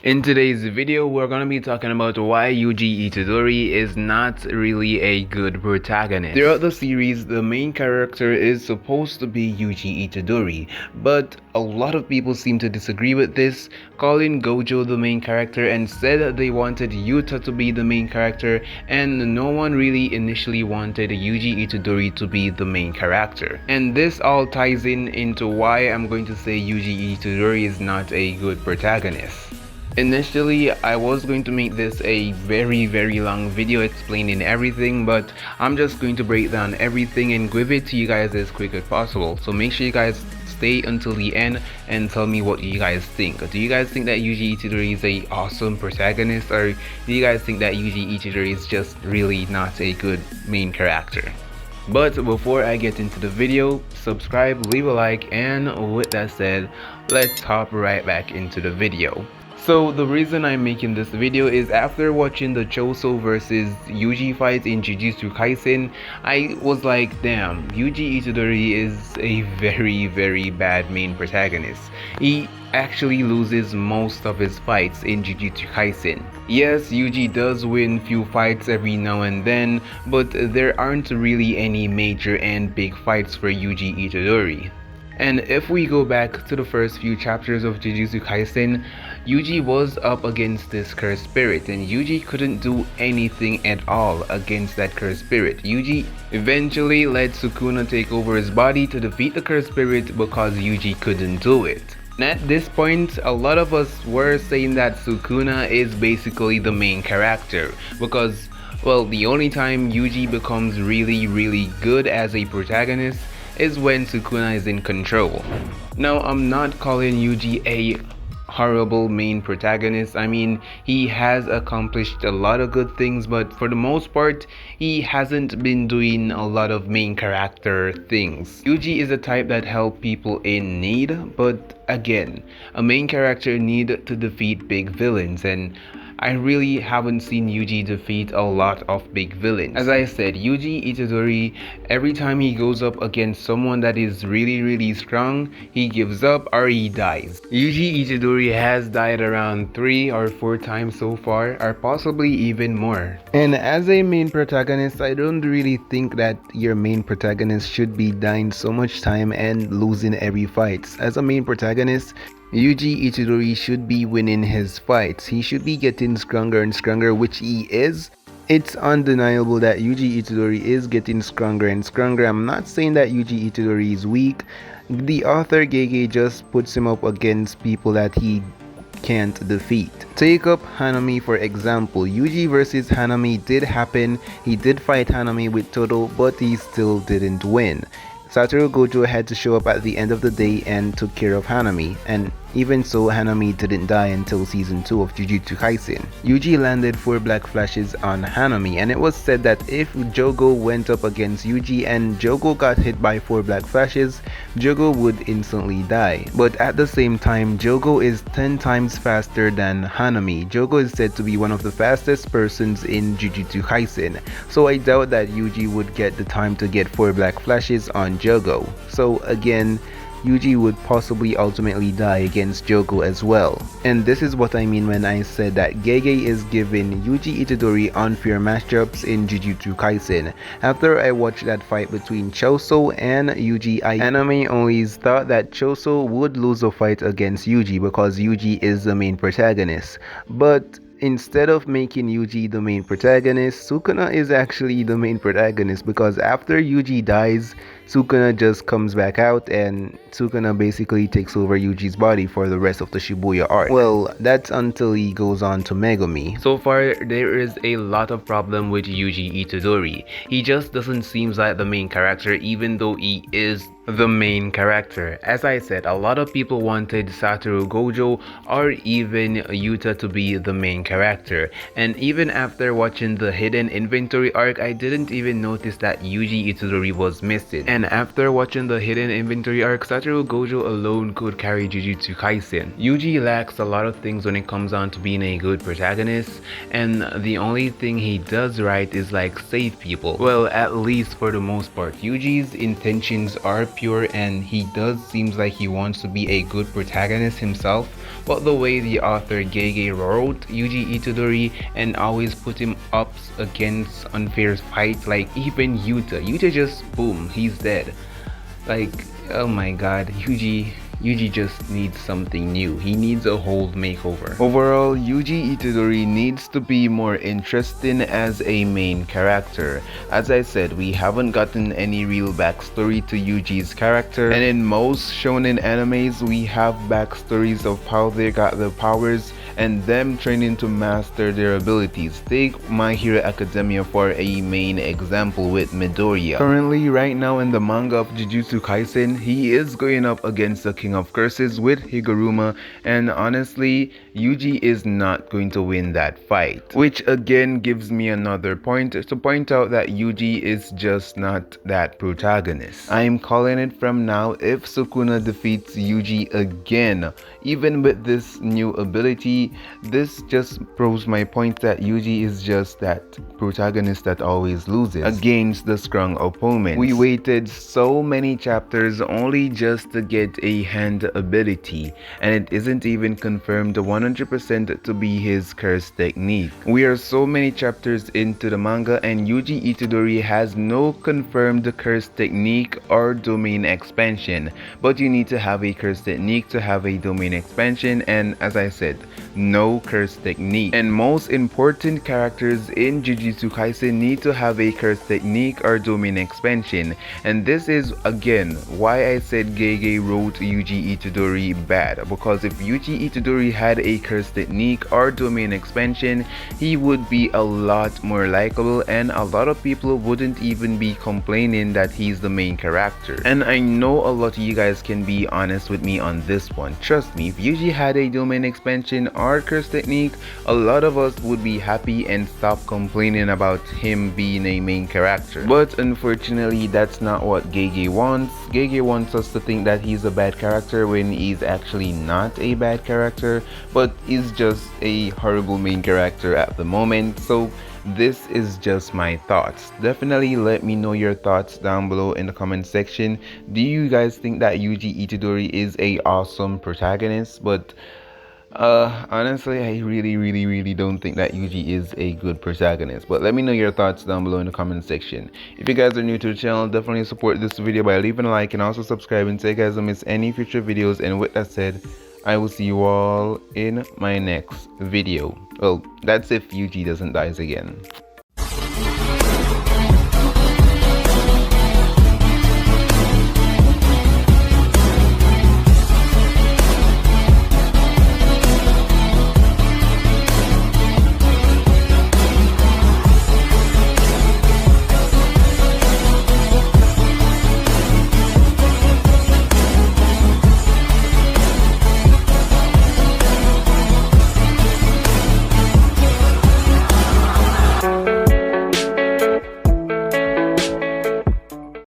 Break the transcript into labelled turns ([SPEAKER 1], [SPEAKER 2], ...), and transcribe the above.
[SPEAKER 1] In today's video, we're going to be talking about why Yuji Itadori is not really a good protagonist. Throughout the series, the main character is supposed to be Yuji Itadori, but a lot of people seem to disagree with this, calling Gojo the main character and said they wanted Yuta to be the main character, and no one really initially wanted Yuji Itadori to be the main character. And this all ties into why I'm going to say Yuji Itadori is not a good protagonist. Initially, I was going to make this a very long video explaining everything, but I'm just going to break down everything and give it to you guys as quick as possible. So make sure you guys stay until the end and tell me what you guys think. Do you guys think that Yuji Itadori is a awesome protagonist, or do you guys think that Yuji Itadori is just really not a good main character? But before I get into the video, subscribe, leave a like, and with that said, let's hop right back into the video. So the reason I'm making this video is after watching the Choso versus Yuji fight in Jujutsu Kaisen, I was like, damn, Yuji Itadori is a very bad main protagonist. He actually loses most of his fights in Jujutsu Kaisen. Yes, Yuji does win few fights every now and then, but there aren't really any major and big fights for Yuji Itadori. And if we go back to the first few chapters of Jujutsu Kaisen, Yuji was up against this cursed spirit, and Yuji couldn't do anything at all against that cursed spirit. Yuji eventually let Sukuna take over his body to defeat the cursed spirit because Yuji couldn't do it. And at this point, a lot of us were saying that Sukuna is basically the main character because, well, the only time Yuji becomes really good as a protagonist is when Sukuna is in control. Now, I'm not calling Yuji a horrible main protagonist. I mean, he has accomplished a lot of good things, but for the most part, he hasn't been doing a lot of main character things. Yuji is a type that helps people in need, but again, a main character need to defeat big villains, and I really haven't seen Yuji defeat a lot of big villains. As I said, Yuji Itadori, every time he goes up against someone that is really strong, he gives up or he dies. Yuji Itadori has died around 3 or 4 times so far, or possibly even more. And as a main protagonist, I don't really think that your main protagonist should be dying so much time and losing every fight. As a main protagonist, Yuji Itadori should be winning his fights. He should be getting stronger and stronger, which he is. It's undeniable that Yuji Itadori is getting stronger and stronger. I'm not saying that Yuji Itadori is weak. The author Gege just puts him up against people that he can't defeat. Take up Hanami for example. Yuji versus Hanami did happen. He did fight Hanami with Todo, but he still didn't win. Satoru Gojo had to show up at the end of the day and took care of Hanami, and even so, Hanami didn't die until season 2 of Jujutsu Kaisen. Yuji landed 4 black flashes on Hanami, and it was said that if Jogo went up against Yuji and Jogo got hit by 4 black flashes, Jogo would instantly die. But at the same time, Jogo is 10 times faster than Hanami. Jogo is said to be one of the fastest persons in Jujutsu Kaisen, so I doubt that Yuji would get the time to get 4 black flashes on Jogo. So again, Yuji would possibly ultimately die against Jogo as well. And this is what I mean when I said that Gege is giving Yuji Itadori unfair matchups in Jujutsu Kaisen. After I watched that fight between Choso and Yuji, I always thought that Choso would lose a fight against Yuji because Yuji is the main protagonist. But instead of making Yuji the main protagonist, Sukuna is actually the main protagonist because after Yuji dies, Sukuna just comes back out and Sukuna basically takes over Yuji's body for the rest of the Shibuya arc. Well, that's until he goes on to Megumi. So far, there is a lot of problem with Yuji Itadori. He just doesn't seem like the main character even though he is the main character. As I said, a lot of people wanted Satoru Gojo or even Yuta to be the main character. And even after watching the Hidden Inventory arc, I didn't even notice that Yuji Itadori was missing. And after watching the Hidden Inventory arc, Satoru Gojo alone could carry Jujutsu Kaisen. Yuji lacks a lot of things when it comes down to being a good protagonist, and the only thing he does right is like save people. Well, at least for the most part. Yuji's intentions are pure and he does seems like he wants to be a good protagonist himself, but the way the author Gege wrote Yuji Itadori and always put him up against unfair fights, like even Yuta just boom, he's dead. Like, oh my god, Yuji just needs something new. He needs a whole makeover. Overall, Yuji Itadori needs to be more interesting as a main character. As I said, we haven't gotten any real backstory to Yuji's character, and in most shonen animes, we have backstories of how they got their powers and them training to master their abilities. Take My Hero Academia for a main example with Midoriya. Currently, right now in the manga of Jujutsu Kaisen, he is going up against the King of Curses with Higuruma, and honestly, Yuji is not going to win that fight. Which again gives me another point to point out that Yuji is just not that protagonist. I'm calling it from now, if Sukuna defeats Yuji again, even with this new ability, this just proves my point that Yuji is just that protagonist that always loses against the strong opponent. We waited so many chapters only just to get a hand ability, and it isn't even confirmed 100% to be his curse technique. We are so many chapters into the manga and Yuji Itadori has no confirmed curse technique or domain expansion, but you need to have a curse technique to have a domain expansion, and as I said, no curse technique. And most important characters in Jujutsu Kaisen need to have a curse technique or domain expansion, and this is again why I said Gege wrote Yuji Itadori bad, because if Yuji Itadori had a curse technique or domain expansion, he would be a lot more likable and a lot of people wouldn't even be complaining that he's the main character. And I know a lot of you guys can be honest with me on this one. Trust me, if Yuji had a domain expansion or curse technique, a lot of us would be happy and stop complaining about him being a main character. But unfortunately, that's not what Gege wants. Gege wants us to think that he's a bad character when he's actually not a bad character, but is just a horrible main character at the moment. So this is just my thoughts. Definitely let me know your thoughts down below in the comment section. Do you guys think that Yuji Itadori is a awesome protagonist? But honestly, I really don't think that Yuji is a good protagonist. But let me know your thoughts down below in the comment section. If you guys are new to the channel, definitely support this video by leaving a like and also subscribing so you guys don't miss any future videos. And with that said, I will see you all in my next video. Well, that's if Yuji doesn't die again.